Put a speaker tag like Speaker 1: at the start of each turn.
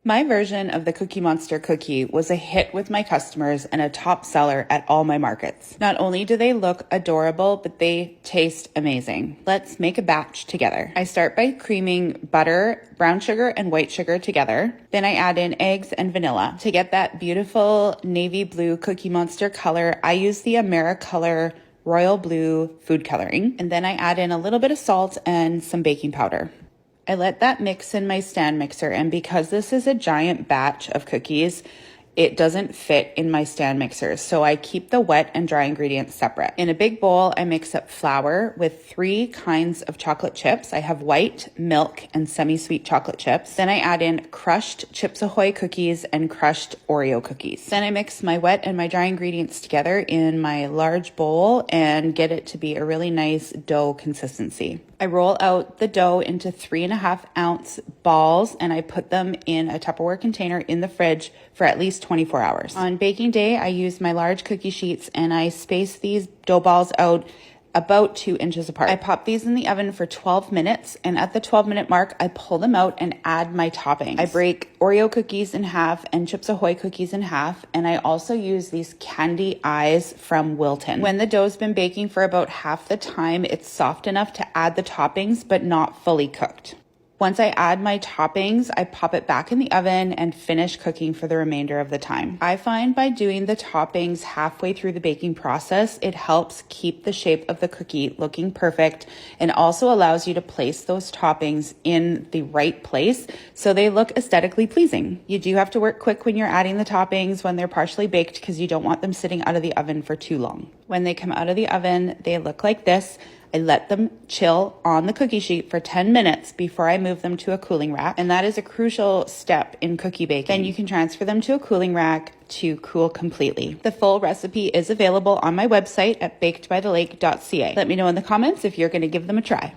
Speaker 1: My version of the Cookie Monster cookie was a hit with my customers and a top seller at all my markets. Not only do they look adorable, but they taste amazing. Let's make a batch together. I start by creaming butter, brown sugar, and white sugar together. Then I add in eggs and vanilla. To get that beautiful navy blue Cookie Monster color, I use the AmeriColor Royal Blue food coloring. And then I add in a little bit of salt and some baking powder. I let that mix in my stand mixer, and because this is a giant batch of cookies, it doesn't fit in my stand mixer, so I keep the wet and dry ingredients separate. In a big bowl, I mix up flour with 3 kinds of chocolate chips. I have white, milk, and semi-sweet chocolate chips. Then I add in crushed Chips Ahoy cookies and crushed Oreo cookies. Then I mix my wet and my dry ingredients together in my large bowl and get it to be a really nice dough consistency. I roll out the dough into 3.5-ounce balls, and I put them in a Tupperware container in the fridge for at least 24 hours. On baking day, I use my large cookie sheets and I space these dough balls out about 2 inches apart. I pop these in the oven for 12 minutes, and at the 12-minute mark, I pull them out and add my toppings. I break Oreo cookies in half and Chips Ahoy cookies in half, and I also use these candy eyes from Wilton. When the dough's been baking for about half the time, it's soft enough to add the toppings, but not fully cooked. Once I add my toppings, I pop it back in the oven and finish cooking for the remainder of the time. I find by doing the toppings halfway through the baking process, it helps keep the shape of the cookie looking perfect and also allows you to place those toppings in the right place so they look aesthetically pleasing. You do have to work quick when you're adding the toppings when they're partially baked because you don't want them sitting out of the oven for too long. When they come out of the oven, they look like this. I let them chill on the cookie sheet for 10 minutes before I move them to a cooling rack, and that is a crucial step in cookie baking. Then you can transfer them to a cooling rack to cool completely. The full recipe is available on my website at bakedbythelake.ca. Let me know in the comments if you're going to give them a try.